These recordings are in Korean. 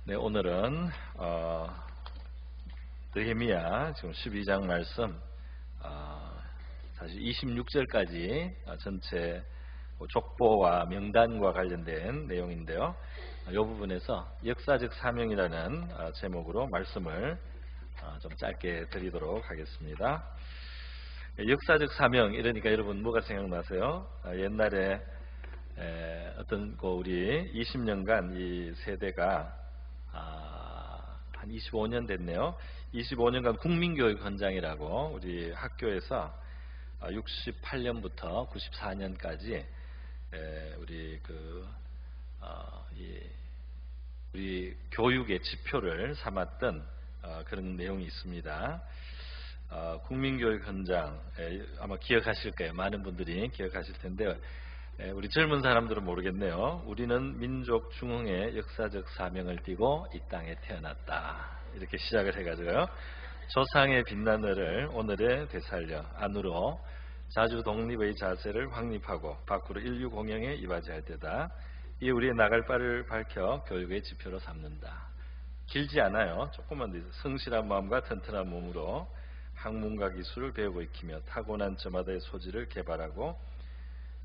네, 오늘은 느헤미야 지금 12장 말씀 사실 26절까지 전체 족보와 명단과 관련된 내용인데요. 이 부분에서 역사적 사명이라는 제목으로 말씀을 좀 짧게 드리도록 하겠습니다. 역사적 사명 이러니까 여러분 뭐가 생각나세요? 옛날에 어떤 우리 20년간 이 세대가 한 25년 됐네요. 25년간 국민교육 헌장이라고 우리 학교에서 68년부터 94년까지 우리 교육의 지표를 삼았던 그런 내용이 있습니다. 국민교육 헌장 아마 기억하실 거예요. 많은 분들이 기억하실 텐데 우리 젊은 사람들은 모르겠네요. 우리는 민족 중흥의 역사적 사명을 띠고 이 땅에 태어났다. 이렇게 시작을 해가지고요. 조상의 빛나늘을 오늘에 되살려 안으로 자주 독립의 자세를 확립하고 밖으로 인류 공영에 이바지할 때다. 이 우리의 나갈 바를 밝혀 교육의 지표로 삼는다. 길지 않아요. 조금만 성실한 마음과 튼튼한 몸으로 학문과 기술을 배우고 익히며 타고난 저마다의 소질을 개발하고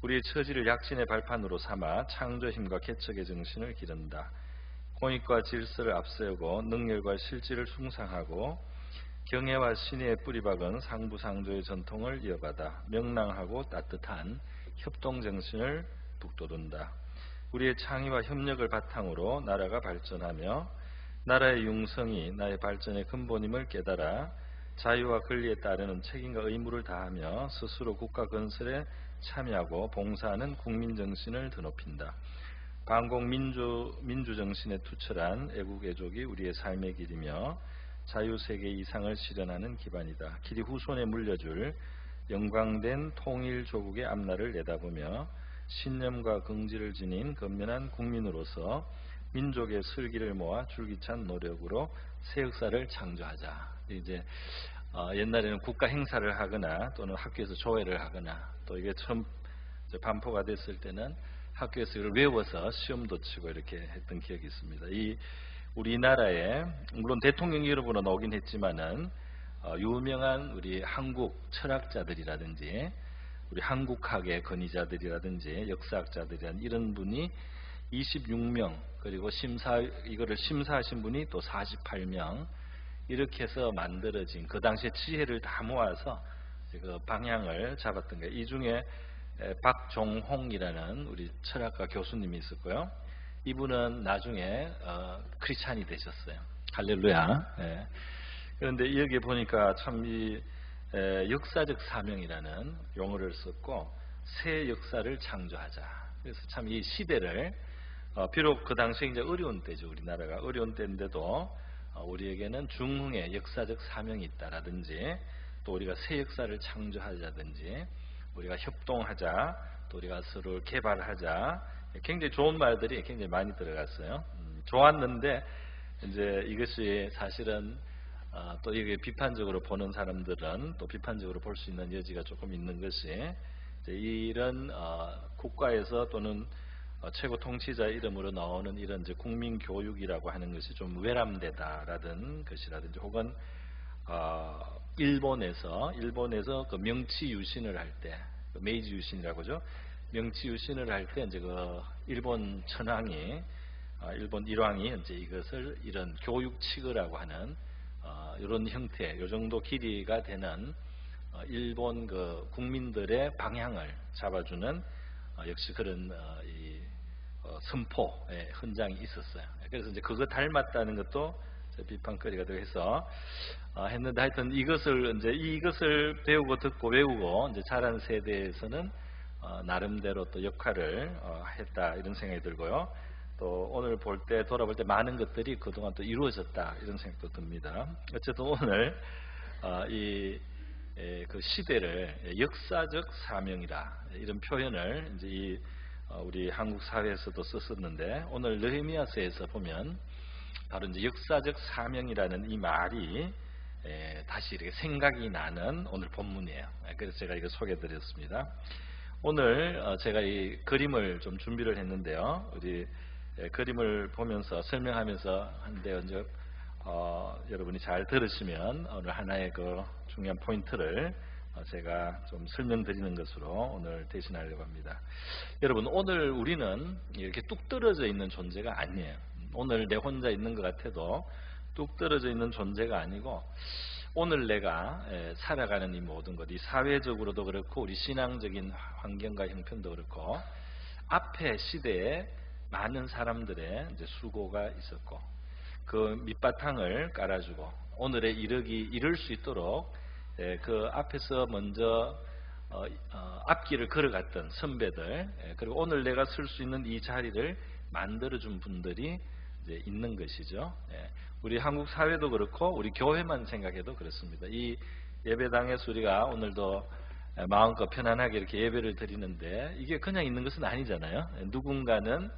우리의 처지를 약진의 발판으로 삼아 창조 힘과 개척의 정신을 기른다. 공익과 질서를 앞세우고 능력과 실질을 숭상하고 경애와 신의의 뿌리박은 상부상조의 전통을 이어받아 명랑하고 따뜻한 협동정신을 북돋운다. 우리의 창의와 협력을 바탕으로 나라가 발전하며 나라의 융성이 나의 발전의 근본임을 깨달아 자유와 권리에 따르는 책임과 의무를 다하며 스스로 국가 건설에 참여하고 봉사하는 국민정신을 드높인다. 반공민주정신에 투철한 애국애족이 우리의 삶의 길이며 자유세계 이상을 실현하는 기반이다. 길이 후손에 물려줄 영광된 통일조국의 앞날을 내다보며 신념과 긍지를 지닌 건면한 국민으로서 민족의 슬기를 모아 줄기찬 노력으로 새 역사를 창조하자. 이제 옛날에는 국가 행사를 하거나 또는 학교에서 조회를 하거나 또 이게 처음 반포가 됐을 때는 학교에서 이걸 외워서 시험도 치고 이렇게 했던 기억이 있습니다. 이 우리나라에 물론 대통령 여러분은 오긴 했지만은 유명한 우리 한국 철학자들이라든지 우리 한국학의 권위자들이라든지 역사학자들이라든지 이런 분이 26명 그리고 이거를 심사하신 분이 또 48명 이렇게 해서 만들어진 그 당시에 지혜를 다 모아서 그 방향을 잡았던 거예요. 이 중에 박종홍이라는 우리 철학과 교수님이 있었고요. 이분은 나중에 크리스찬이 되셨어요. 할렐루야. 예. 그런데 여기에 보니까 참 이 역사적 사명이라는 용어를 썼고 새 역사를 창조하자. 그래서 참 이 시대를 비록 그 당시에 이제 어려운 때죠. 우리나라가 어려운 때인데도 우리에게는 중흥의 역사적 사명이 있다라든지 또 우리가 새 역사를 창조하자든지 우리가 협동하자 또 우리가 서로 개발하자 굉장히 좋은 말들이 굉장히 많이 들어갔어요. 좋았는데 이제 이것이 사실은 또 이게 비판적으로 보는 사람들은 또 비판적으로 볼 수 있는 여지가 조금 있는 것이 이런 국가에서 또는 최고 통치자 이름으로 나오는 이런 이제 국민교육이라고 하는 것이 좀 외람되다라든 것이라든지 혹은 일본에서 그 명치 유신을 할 때 메이지 유신이라고 하죠. 명치 유신을 할 때 이제 그 일본 천황이 일본 일왕이 이제 이것을 이런 교육치거라고 하는 이런 형태, 요 정도 길이가 되는 일본 그 국민들의 방향을 잡아주는 역시 그런 선포의 헌장이 있었어요. 그래서 이제 그거 닮았다는 것도 비판거리가 되어서 했는데 하여튼 이것을 배우고 듣고 외우고 이제 자란 세대에서는 나름대로 또 역할을 했다 이런 생각이 들고요. 또 오늘 돌아볼 때 많은 것들이 그동안 또 이루어졌다 이런 생각도 듭니다. 어쨌든 오늘 그 시대를 역사적 사명이다 이런 표현을 이제 우리 한국 사회에서도 썼었는데 오늘 느헤미야서에서 보면 바로 이제 역사적 사명이라는 이 말이 다시 이렇게 생각이 나는 오늘 본문이에요. 그래서 제가 이거 소개해드렸습니다. 오늘 제가 이 그림을 좀 준비를 했는데요. 우리 그림을 보면서 설명하면서 한데 이제 여러분이 잘 들으시면 오늘 하나의 그 중요한 포인트를 제가 좀 설명드리는 것으로 오늘 대신하려고 합니다. 여러분, 오늘 우리는 이렇게 뚝 떨어져 있는 존재가 아니에요. 오늘 내 혼자 있는 것 같아도 뚝 떨어져 있는 존재가 아니고, 오늘 내가 살아가는 이 모든 것, 이 사회적으로도 그렇고 우리 신앙적인 환경과 형편도 그렇고 앞에 시대에 많은 사람들의 이제 수고가 있었고, 그 밑바탕을 깔아주고 오늘에 이를 수 있도록 그 앞에서 먼저 앞길을 걸어갔던 선배들, 그리고 오늘 내가 설 수 있는 이 자리를 만들어준 분들이 이제 있는 것이죠. 우리 한국 사회도 그렇고 우리 교회만 생각해도 그렇습니다. 이 예배당에서 우리가 오늘도 마음껏 편안하게 이렇게 예배를 드리는데 이게 그냥 있는 것은 아니잖아요. 누군가는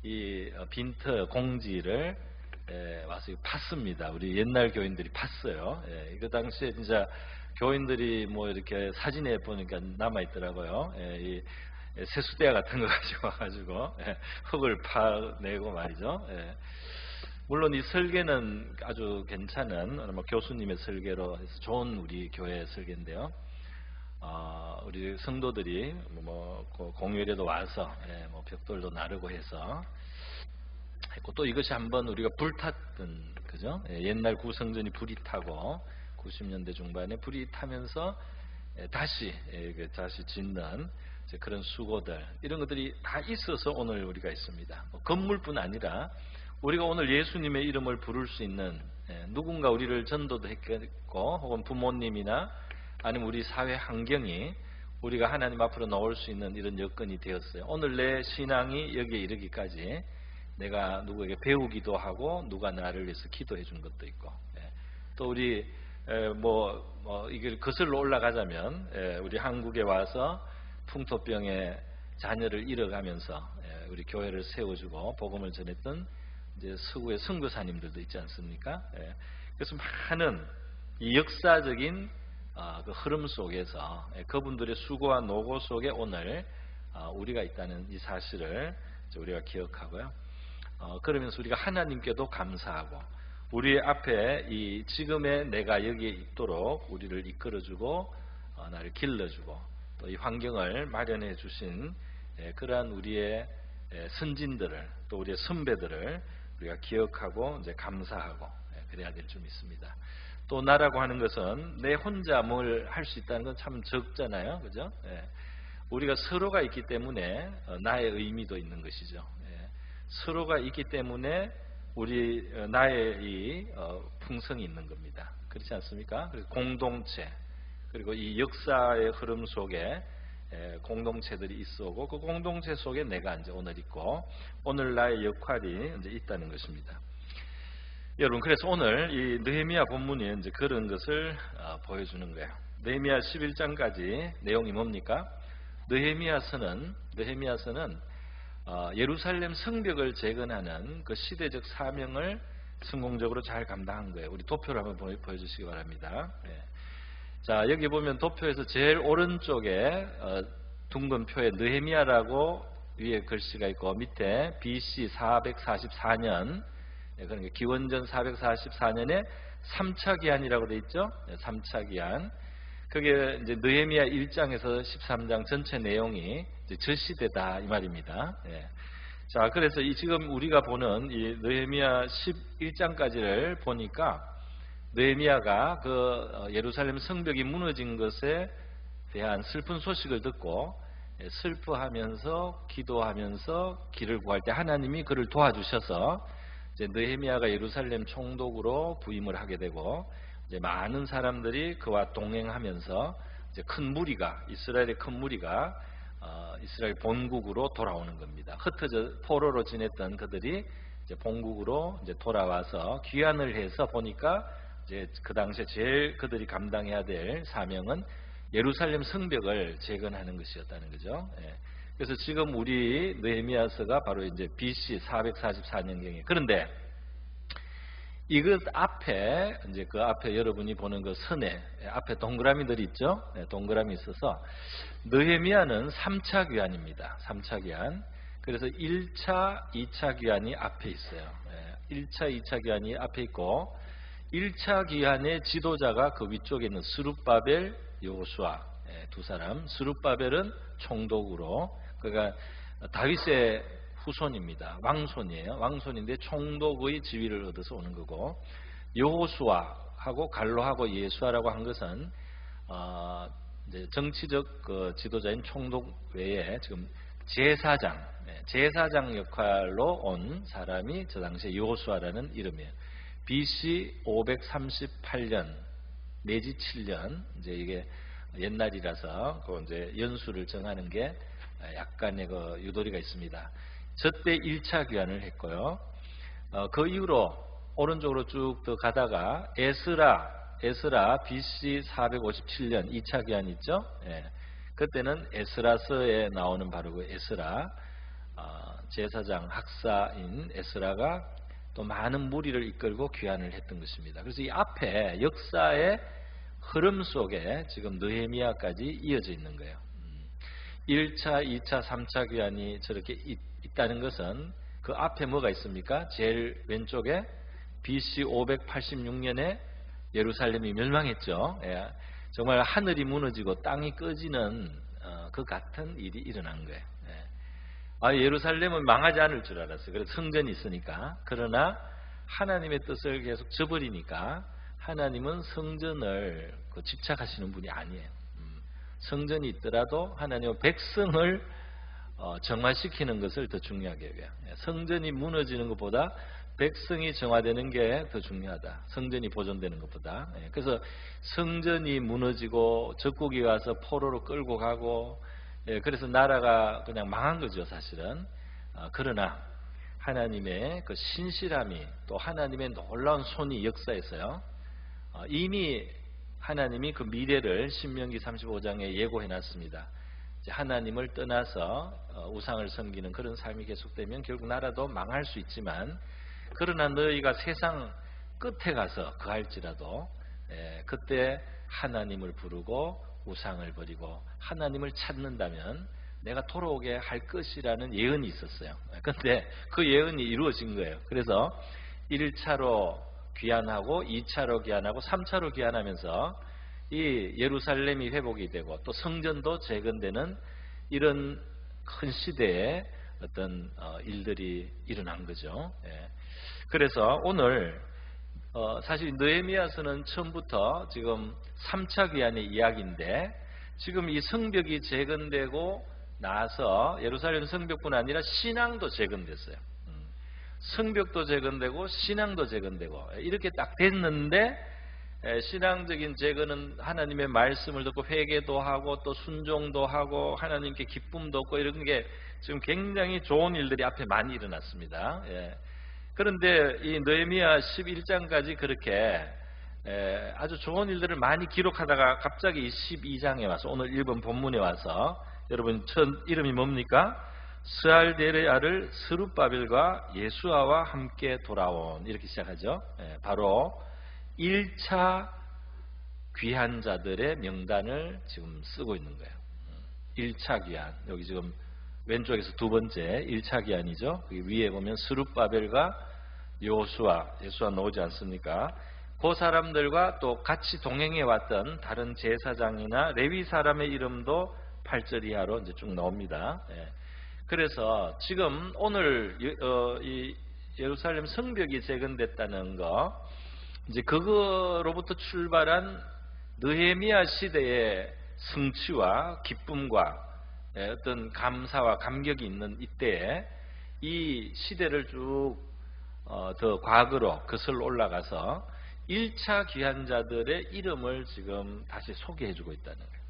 이 빈터 공지를 와서 팠습니다. 우리 옛날 교인들이 팠어요. 그 당시에 진짜 교인들이 뭐 이렇게 사진에 보니까 남아 있더라고요. 이 세수대야 같은 거 가지고 와가지고 흙을 파내고 말이죠. 물론 이 설계는 아주 괜찮은 뭐 교수님의 설계로 해서 좋은 우리 교회 설계인데요. 우리 성도들이 뭐 공휴일에도 와서 뭐 벽돌도 나르고 해서 했고, 또 이것이 한번 우리가 불탔던, 그죠? 옛날 구성전이 불이 타고 90년대 중반에 불이 타면서 다시 짓는 그런 수고들, 이런 것들이 다 있어서 오늘 우리가 있습니다. 건물뿐 아니라 우리가 오늘 예수님의 이름을 부를 수 있는, 누군가 우리를 전도도 했겠고 혹은 부모님이나 아니면 우리 사회 환경이 우리가 하나님 앞으로 나올 수 있는 이런 여건이 되었어요. 오늘 내 신앙이 여기에 이르기까지 내가 누구에게 배우기도 하고 누가 나를 위해서 기도해 준 것도 있고, 또 우리 이걸 거슬러 올라가자면 우리 한국에 와서 풍토병에 자녀를 잃어가면서 우리 교회를 세워주고 복음을 전했던 이제 서구의 선교사님들도 있지 않습니까? 그래서 많은 이 역사적인 그 흐름 속에서 그분들의 수고와 노고 속에 오늘 우리가 있다는 이 사실을 우리가 기억하고요. 그러면서 우리가 하나님께도 감사하고 우리 앞에 이 지금의 내가 여기에 있도록 우리를 이끌어주고 나를 길러주고 또 이 환경을 마련해 주신 그러한 우리의 선진들을, 또 우리의 선배들을 우리가 기억하고 이제 감사하고 그래야 될 줄 믿습니다. 또 나라고 하는 것은 내 혼자 뭘 할 수 있다는 건 참 적잖아요, 그죠? 우리가 서로가 있기 때문에 나의 의미도 있는 것이죠. 서로가 있기 때문에 우리 나의 이 풍성이 있는 겁니다. 그렇지 않습니까? 그래서 공동체, 그리고 이 역사의 흐름 속에 공동체들이 있어오고 그 공동체 속에 내가 이제 오늘 있고 오늘 나의 역할이 이제 있다는 것입니다. 여러분, 그래서 오늘 이 느헤미야 본문이 이제 그런 것을 보여주는 거예요. 느헤미야 11장까지 내용이 뭡니까? 느헤미야서는 예루살렘 성벽을 재건하는 그 시대적 사명을 성공적으로 잘 감당한 거예요. 우리 도표를 한번 보여주시기 바랍니다. 자, 여기 보면 도표에서 제일 오른쪽에 둥근 표에 느헤미야라고 위에 글씨가 있고 밑에 BC 444년, 그러니까 기원전 444년에 3차 기한이라고 되어 있죠. 3차 기한. 그게 이제 느헤미야 1장에서 13장 전체 내용이 이제 저 시대다 이 말입니다. 자, 그래서 지금 우리가 보는 이 느헤미야 11장까지를 보니까 느헤미야가 그 예루살렘 성벽이 무너진 것에 대한 슬픈 소식을 듣고 슬퍼하면서 기도하면서 길을 구할 때 하나님이 그를 도와주셔서 이제 느헤미야가 예루살렘 총독으로 부임을 하게 되고 이제 많은 사람들이 그와 동행하면서 이제 큰 무리가 이스라엘의 큰 무리가 이스라엘 본국으로 돌아오는 겁니다. 흩어져 포로로 지냈던 그들이 이제 본국으로 이제 돌아와서 귀환을 해서 보니까 이제 그 당시에 제일 그들이 감당해야 될 사명은 예루살렘 성벽을 재건하는 것이었다는 거죠. 그래서 지금 우리 느헤미야서가 바로 이제 BC 444년경에, 그런데 이것 앞에 이제 그 앞에 여러분이 보는 그 선에 앞에 동그라미들이 있죠. 동그라미 있어서 느헤미야는 3차 귀환입니다. 3차 귀환. 그래서 1차, 2차 귀환이 앞에 있어요. 1차, 2차 귀환이 앞에 있고 1차 귀환의 지도자가 그 위쪽에 있는 스룹바벨, 여호수아 두 사람. 스룹바벨은 총독으로, 그러니까 다윗의 후손입니다. 왕손이에요. 왕손인데 총독의 지위를 얻어서 오는 거고, 여호수아하고 갈로하고 예수아라고 한 것은 이제 정치적 그 지도자인 총독 외에 지금 제사장 역할로 온 사람이 저 당시에 여호수아라는 이름이에요. BC 538년 내지 7년, 이제 이게 옛날이라서 그 이제 연수를 정하는 게 약간의 그 유도리가 있습니다. 저때 1차 귀환을 했고요. 그 이후로 오른쪽으로 쭉 더 가다가 에스라 BC 457년 2차 귀환 있죠? 그때는 에스라서에 나오는 바로 그 에스라, 제사장 학사인 에스라가 또 많은 무리를 이끌고 귀환을 했던 것입니다. 그래서 이 앞에 역사의 흐름 속에 지금 느헤미야까지 이어져 있는 거예요. 1차, 2차, 3차 귀환이 저렇게 있다는 것은 그 앞에 뭐가 있습니까? 제일 왼쪽에 BC 586년에 예루살렘이 멸망했죠. 정말 하늘이 무너지고 땅이 꺼지는 그 같은 일이 일어난 거예요. 예루살렘은 망하지 않을 줄 알았어요. 그래서 성전이 있으니까. 그러나 하나님의 뜻을 계속 저버리니까 하나님은 성전을 집착하시는 분이 아니에요. 성전이 있더라도 하나님은 백성을 정화시키는 것을 더 중요하게 여겨요. 성전이 무너지는 것보다 백성이 정화되는 게 더 중요하다. 성전이 보존되는 것보다. 그래서 성전이 무너지고 적국이 와서 포로로 끌고 가고, 그래서 나라가 그냥 망한 거죠, 사실은. 그러나 하나님의 그 신실함이, 또 하나님의 놀라운 손이 역사에서요, 이미 하나님이 그 미래를 신명기 35장에 예고해 놨습니다. 하나님을 떠나서 우상을 섬기는 그런 삶이 계속되면 결국 나라도 망할 수 있지만, 그러나 너희가 세상 끝에 가서 거할지라도 그때 하나님을 부르고 우상을 버리고 하나님을 찾는다면 내가 돌아오게 할 것이라는 예언이 있었어요. 그런데 그 예언이 이루어진 거예요. 그래서 1차로 귀환하고 2차로 귀환하고 3차로 귀환하면서 이 예루살렘이 회복이 되고 또 성전도 재건되는 이런 큰 시대에 어떤 일들이 일어난 거죠. 그래서 오늘 사실 느헤미야서는 처음부터 지금 3차 귀환의 이야기인데, 지금 이 성벽이 재건되고 나서 예루살렘 성벽뿐 아니라 신앙도 재건됐어요. 성벽도 재건되고 신앙도 재건되고 이렇게 딱 됐는데, 신앙적인 재건은 하나님의 말씀을 듣고 회개도 하고 또 순종도 하고 하나님께 기쁨도 얻고 이런 게 지금 굉장히 좋은 일들이 앞에 많이 일어났습니다. 그런데 이 느헤미야 11장까지 그렇게 아주 좋은 일들을 많이 기록하다가 갑자기 12장에 와서, 오늘 1번 본문에 와서, 여러분 첫 이름이 뭡니까? 스알델의 아들 스룹바벨과 예수아와 함께 돌아온, 이렇게 시작하죠. 바로 1차 귀환자들의 명단을 지금 쓰고 있는 거예요. 1차 귀환, 여기 지금 왼쪽에서 두 번째 1차 귀환이죠. 위에 보면 스룹바벨과 예수아 나오지 않습니까? 그 사람들과 또 같이 동행해 왔던 다른 제사장이나 레위 사람의 이름도 8절 이하로 이제 쭉 나옵니다. 그래서 지금 오늘 이 예루살렘 성벽이 재건됐다는 거, 이제 그거로부터 출발한 느헤미야 시대의 성취와 기쁨과 어떤 감사와 감격이 있는 이때에 이 시대를 쭉 더 과거로 거슬러 올라가서 1차 귀환자들의 이름을 지금 다시 소개해주고 있다는 거예요.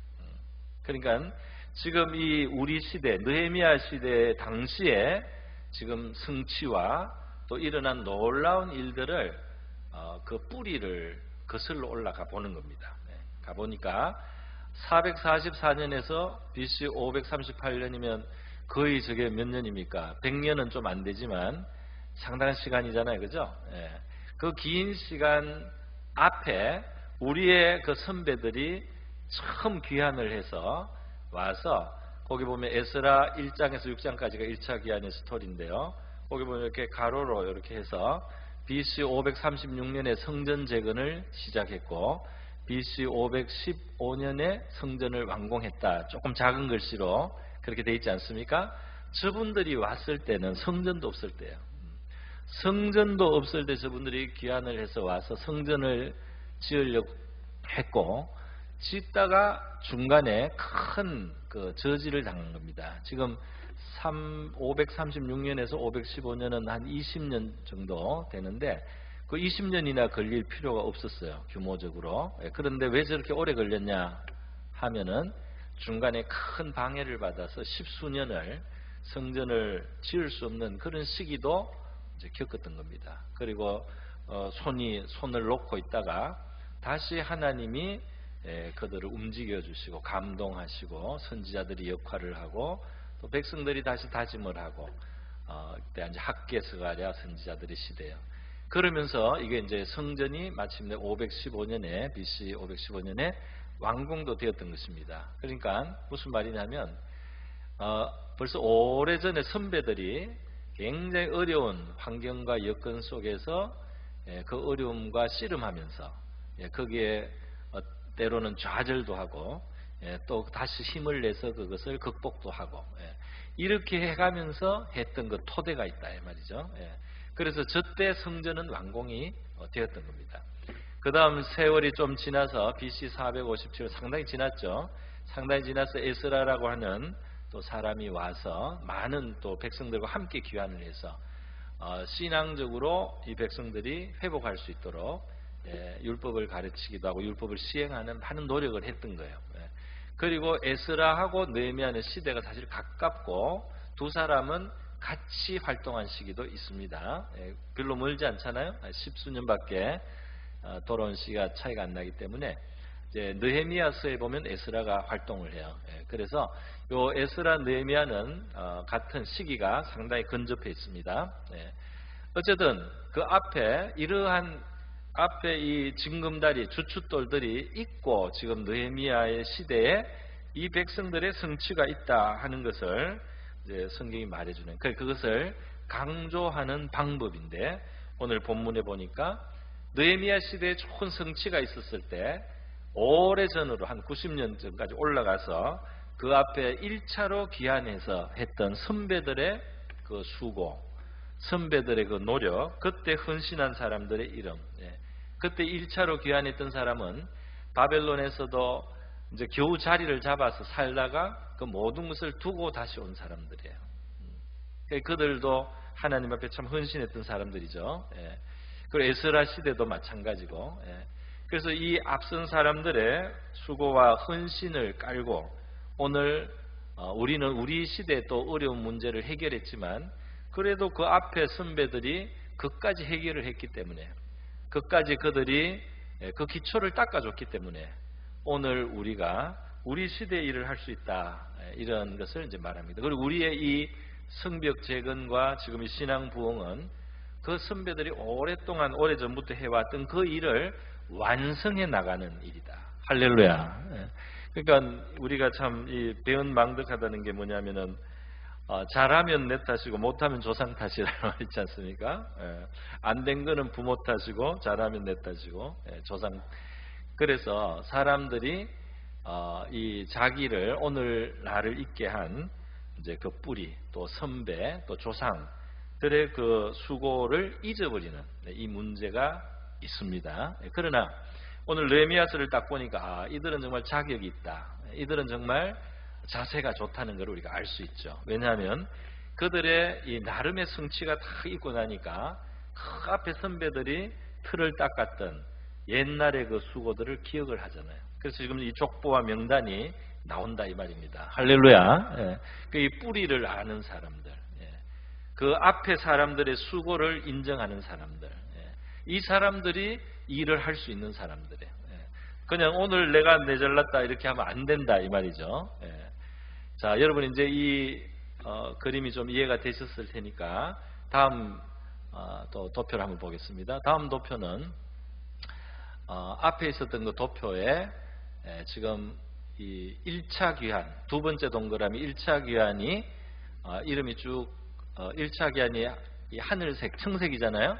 그러니까 지금 이 우리 시대, 느헤미야 시대 당시에 지금 성취와 또 일어난 놀라운 일들을 그 뿌리를 거슬러 올라가 보는 겁니다. 가보니까 444년에서 BC 538년이면 거의 저게 몇 년입니까? 100년은 좀 안 되지만 상당한 시간이잖아요. 그죠? 그 긴 시간 앞에 우리의 그 선배들이 처음 귀환을 해서 와서 거기 보면 에스라 1장에서 6장까지가 1차 기한의 스토리인데요. 거기 보면 이렇게 가로로 이렇게 해서 BC 536년에 성전 재건을 시작했고 BC 515년에 성전을 완공했다. 조금 작은 글씨로 그렇게 돼 있지 않습니까? 저분들이 왔을 때는 성전도 없을 때예요. 성전도 없을 때 저분들이 귀환을 해서 와서 성전을 지으려고 했고 짓다가 중간에 큰 그 저지를 당한 겁니다. 지금 536년에서 515년은 한 20년 정도 되는데 그 20년이나 걸릴 필요가 없었어요. 규모적으로. 그런데 왜 저렇게 오래 걸렸냐 하면은 중간에 큰 방해를 받아서 10수년을 성전을 지을 수 없는 그런 시기도 이제 겪었던 겁니다. 그리고 손을 놓고 있다가 다시 하나님이 그들을 움직여 주시고 감동하시고 선지자들이 역할을 하고 또 백성들이 다시 다짐을 하고 그때 이제 학계 스가랴 선지자들의 시대예요. 그러면서 이게 이제 성전이 마침내 515년에 BC 515년에 완공도 되었던 것입니다. 그러니까 무슨 말이냐면 벌써 오래전에 선배들이 굉장히 어려운 환경과 여건 속에서 그 어려움과 씨름하면서 거기에 때로는 좌절도 하고 또 다시 힘을 내서 그것을 극복도 하고 이렇게 해가면서 했던 그 토대가 있다 이 말이죠. 그래서 저때 성전은 완공이 되었던 겁니다. 그 다음 세월이 좀 지나서 BC 457 상당히 지났죠. 상당히 지나서 에스라라고 하는 또 사람이 와서 많은 또 백성들과 함께 귀환을 해서 신앙적으로 이 백성들이 회복할 수 있도록 율법을 가르치기도 하고 율법을 시행하는 많은 노력을 했던 거예요. 그리고 에스라하고 느헤미야는 시대가 사실 가깝고 두 사람은 같이 활동한 시기도 있습니다. 별로 멀지 않잖아요. 10수년밖에 돌아온 시기가 차이가 안 나기 때문에 이제 느헤미야서에 보면 에스라가 활동을 해요. 그래서 요 에스라 느헤미야는 같은 시기가 상당히 근접해 있습니다. 어쨌든 그 앞에 이러한 앞에 이 징금다리 주춧돌들이 있고 지금 느헤미야의 시대에 이 백성들의 성취가 있다 하는 것을 이제 성경이 말해주는 그것을 강조하는 방법인데 오늘 본문에 보니까 느헤미야 시대에 좋은 성취가 있었을 때 오래전으로 한 90년 전까지 올라가서 그 앞에 1차로 귀환해서 했던 선배들의 그 수고 선배들의 그 노력 그때 헌신한 사람들의 이름 그때 1차로 귀환했던 사람은 바벨론에서도 이제 겨우 자리를 잡아서 살다가 그 모든 것을 두고 다시 온 사람들이에요. 그들도 하나님 앞에 참 헌신했던 사람들이죠. 그리고 에스라 시대도 마찬가지고. 그래서 이 앞선 사람들의 수고와 헌신을 깔고 오늘 우리는 우리 시대에 또 어려운 문제를 해결했지만 그래도 그 앞에 선배들이 그까지 해결을 했기 때문에 그까지 그들이 그 기초를 닦아줬기 때문에 오늘 우리가 우리 시대의 일을 할 수 있다 이런 것을 이제 말합니다. 그리고 우리의 이 성벽 재건과 지금 이 신앙 부흥은 그 선배들이 오래전부터 해왔던 그 일을 완성해 나가는 일이다. 할렐루야. 그러니까 우리가 참 이 배은망덕하다는 게 뭐냐면은 잘하면 내 탓이고 못하면 조상 탓이라는 말 있지 않습니까? 안 된 거는 부모 탓이고 잘하면 내 탓이고 조상. 그래서 사람들이 이 자기를 오늘 나를 있게 한 이제 그 뿌리 또 선배 또 조상들의 그 수고를 잊어버리는 이 문제가 있습니다. 그러나 오늘 느헤미야서를 딱 보니까 이들은 정말 자격이 있다. 이들은 정말 자세가 좋다는 걸 우리가 알 수 있죠. 왜냐하면 그들의 이 나름의 성취가 다 있고 나니까 그 앞에 선배들이 틀을 닦았던 옛날의 그 수고들을 기억을 하잖아요. 그래서 지금 이 족보와 명단이 나온다 이 말입니다. 할렐루야. 이 뿌리를 아는 사람들, 그 앞에 사람들의 수고를 인정하는 사람들, 이 사람들이 일을 할 수 있는 사람들이에요. 그냥 오늘 내가 내 잘났다 이렇게 하면 안 된다 이 말이죠. 자, 여러분 이제 이 그림이 좀 이해가 되셨을 테니까 다음 또 도표를 한번 보겠습니다. 다음 도표는 앞에 있었던 그 도표에 지금 이 1차 귀환, 두 번째 동그라미 1차 귀환이 이름이 쭉 1차 귀환이 이 하늘색, 청색이잖아요.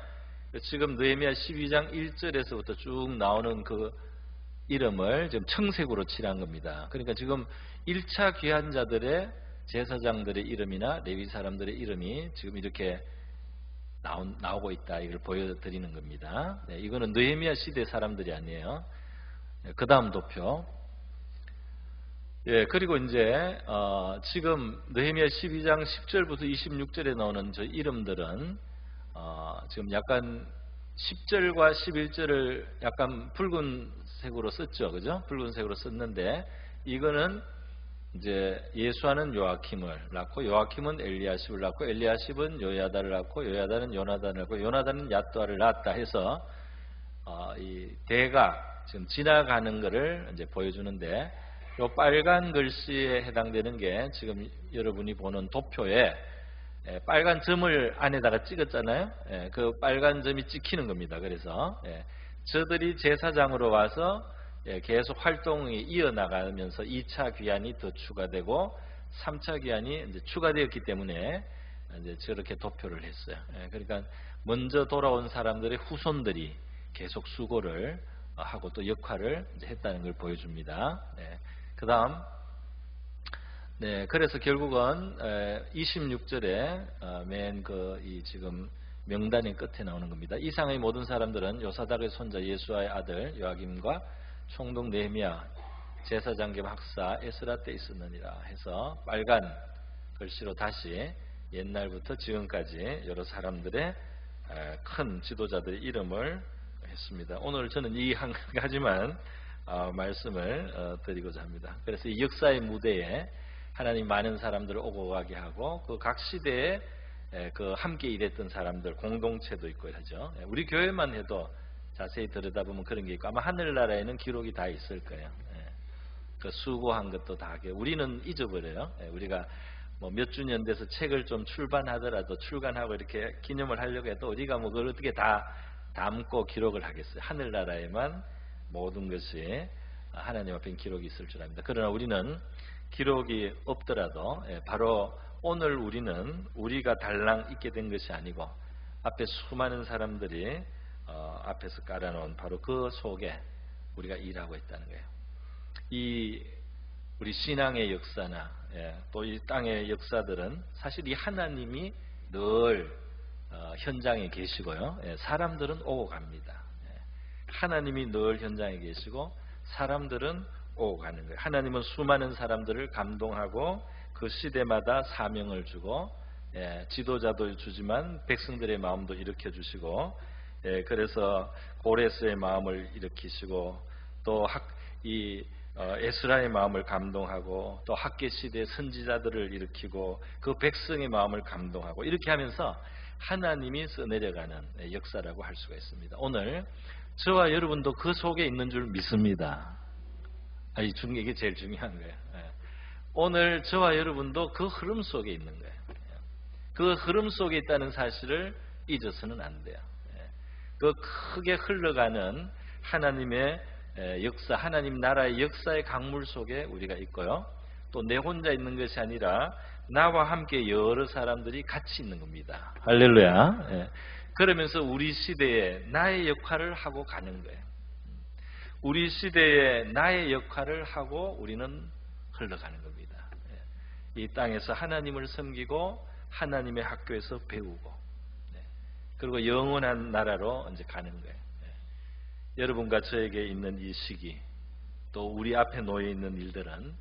지금 느헤미야 12장 1절에서부터 쭉 나오는 그 이름을 지금 청색으로 칠한 겁니다. 그러니까 지금 1차 귀환자들의 제사장들의 이름이나 레위 사람들의 이름이 지금 이렇게 나오고 있다. 이걸 보여드리는 겁니다. 네, 이거는 느헤미야 시대 사람들이 아니에요. 네, 그 다음 도표. 예, 그리고 이제 지금 느헤미야 12장 10절부터 26절에 나오는 저 이름들은 지금 약간 10절과 11절을 약간 붉은색으로 썼죠, 그죠? 붉은색으로 썼는데 이거는 이제 예수아는 요아킴을 낳고 요아킴은 엘리야십을 낳고 엘리야십은 요야다를 낳고 요야다는 요나단을 낳고 요나단은 야뚜아를 낳았다 해서 이 대가 지금 지나가는 것을 이제 보여주는데 요 빨간 글씨에 해당되는 게 지금 여러분이 보는 도표에 빨간 점을 안에다가 찍었잖아요. 그 빨간 점이 찍히는 겁니다. 그래서 저들이 제사장으로 와서 계속 활동이 이어나가면서 2차 귀환이 더 추가되고 3차 귀환이 이제 추가되었기 때문에 이제 저렇게 도표를 했어요. 그러니까 먼저 돌아온 사람들의 후손들이 계속 수고를 하고 또 역할을 이제 했다는 걸 보여줍니다. 그 다음, 그래서 결국은 26절에 맨 이 지금 명단의 끝에 나오는 겁니다. 이상의 모든 사람들은 요사닥의 손자 예수아의 아들 요아김과 총독 느헤미야 제사장 겸 학사 에스라 때 있었느니라 해서 빨간 글씨로 다시 옛날부터 지금까지 여러 사람들의 큰 지도자들의 이름을 했습니다. 오늘 저는 이 한 가지만 말씀을 드리고자 합니다. 그래서 이 역사의 무대에 하나님 많은 사람들을 오고 가게 하고 그 각 시대에 그 함께 일했던 사람들 공동체도 있고 하죠. 우리 교회만 해도 자세히 들여다보면 그런 게 있고 아마 하늘나라에는 기록이 다 있을 거예요. 그 수고한 것도 다 우리는 잊어버려요. 우리가 뭐 몇 주년 돼서 책을 좀 출간하더라도 출간하고 이렇게 기념을 하려고 해도 우리가 뭐 그걸 어떻게 다 담고 기록을 하겠어요. 하늘나라에만 모든 것이 하나님 앞에 기록이 있을 줄 압니다. 그러나 우리는 기록이 없더라도 바로 오늘 우리가 달랑 있게 된 것이 아니고 앞에 수많은 사람들이 앞에서 깔아놓은 바로 그 속에 우리가 일하고 있다는 거예요. 이 우리 신앙의 역사나 또 이 땅의 역사들은 사실 이 하나님이 늘 현장에 계시고요. 사람들은 오고 갑니다. 하나님이 늘 현장에 계시고 사람들은 오고 가는 거예요. 하나님은 수많은 사람들을 감동하고 그 시대마다 사명을 주고 지도자도 주지만 백성들의 마음도 일으켜 주시고 그래서 고레스의 마음을 일으키시고 또 에스라의 마음을 감동하고 또 학계 시대의 선지자들을 일으키고 그 백성의 마음을 감동하고 이렇게 하면서 하나님이 써내려가는 역사라고 할 수가 있습니다. 오늘 저와 여러분도 그 속에 있는 줄 믿습니다. 이게 제일 중요한 거예요. 오늘 저와 여러분도 그 흐름 속에 있는 거예요. 그 흐름 속에 있다는 사실을 잊어서는 안 돼요. 그 크게 흘러가는 하나님의 역사, 하나님 나라의 역사의 강물 속에 우리가 있고요. 또 내 혼자 있는 것이 아니라 나와 함께 여러 사람들이 같이 있는 겁니다. 할렐루야. 그러면서 우리 시대에 나의 역할을 하고 가는 거예요. 우리 시대에 나의 역할을 하고 우리는 흘러가는 겁니다. 이 땅에서 하나님을 섬기고 하나님의 학교에서 배우고 그리고 영원한 나라로 이제 가는 거예요. 여러분과 저에게 있는 이 시기 또 우리 앞에 놓여 있는 일들은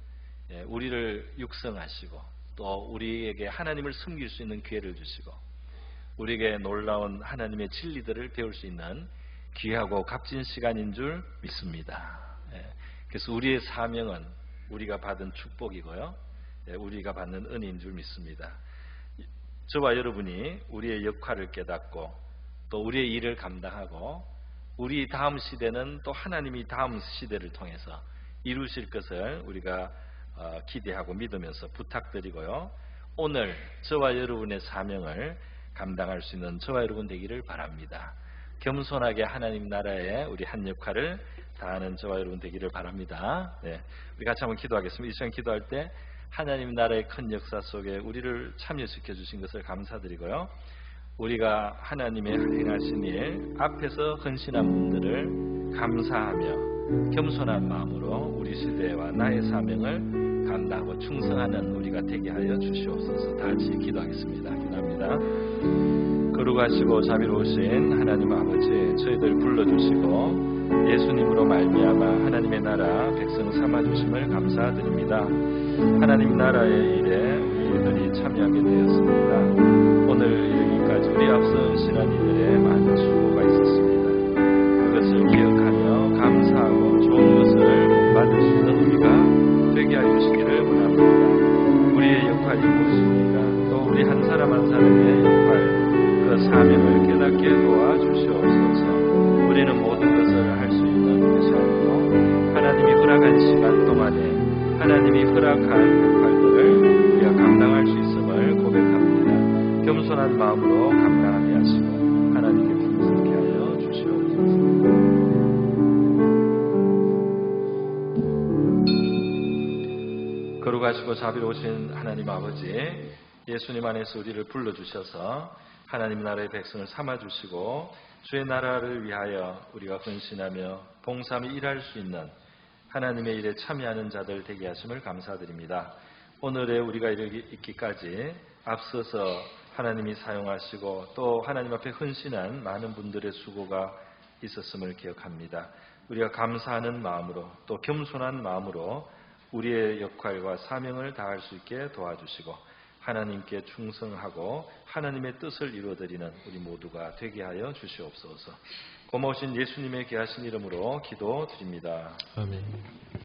우리를 육성하시고 또 우리에게 하나님을 섬길 수 있는 기회를 주시고 우리에게 놀라운 하나님의 진리들을 배울 수 있는 귀하고 값진 시간인 줄 믿습니다. 그래서 우리의 사명은 우리가 받은 축복이고요. 우리가 받는 은혜인 줄 믿습니다. 저와 여러분이 우리의 역할을 깨닫고 또 우리의 일을 감당하고 우리 다음 시대는 또 하나님이 다음 시대를 통해서 이루실 것을 우리가 기대하고 믿으면서 부탁드리고요. 오늘 저와 여러분의 사명을 감당할 수 있는 저와 여러분 되기를 바랍니다. 겸손하게 하나님 나라에 우리 한 역할을 다하는 저와 여러분 되기를 바랍니다. 네, 우리 같이 한번 기도하겠습니다. 이 시간 기도할 때 하나님 나라의 큰 역사 속에 우리를 참여시켜 주신 것을 감사드리고요. 우리가 하나님의 행하신 일 앞에서 헌신한 분들을 감사하며 겸손한 마음으로 우리 시대와 나의 사명을 감당하고 충성하는 우리가 되게 하여 주시옵소서. 다 같이 기도하겠습니다. 기도합니다. 거룩하시고 자비로우신 하나님 아버지, 저희들 불러주시고 예수님으로 말미암아 하나님의 나라 백성 삼아주심을 감사드립니다. 하나님 나라의 일에 우리들이 참여하게 되었습니다. 오늘 이르기까지 우리 앞서 헌신한 이들의 많은 수고가 있었습니다. 그것을 기억하며 감사하고 좋은 것을 본받을 수 있는 우리가 되게 하여 주시기를 원합니다. 우리의 역할이 무엇입니까? 또 우리 한 사람 한 사람의 역할, 그 사명을 깨닫게 도와주시옵소서. 우리는 모든 것을 할 수 있는 것이 아니고 하나님이 허락한 시간 동안에 하나님이 허락한 역할들을 우리가 감당할 수 있음을 고백합니다. 겸손한 마음으로 감당하게 하시고 하나님께 풍성케 하여 주시옵소서. 거룩하시고 자비로우신 하나님 아버지, 예수님 안에서 우리를 불러주셔서 하나님 나라의 백성을 삼아주시고 주의 나라를 위하여 우리가 헌신하며 봉사하며 일할 수 있는 하나님의 일에 참여하는 자들 되게 하심을 감사드립니다. 오늘의 우리가 이르기까지 앞서서 하나님이 사용하시고 또 하나님 앞에 헌신한 많은 분들의 수고가 있었음을 기억합니다. 우리가 감사하는 마음으로 또 겸손한 마음으로 우리의 역할과 사명을 다할 수 있게 도와주시고 하나님께 충성하고 하나님의 뜻을 이루어드리는 우리 모두가 되게 하여 주시옵소서. 고마우신 예수님의 귀하신 이름으로 기도드립니다. 아멘.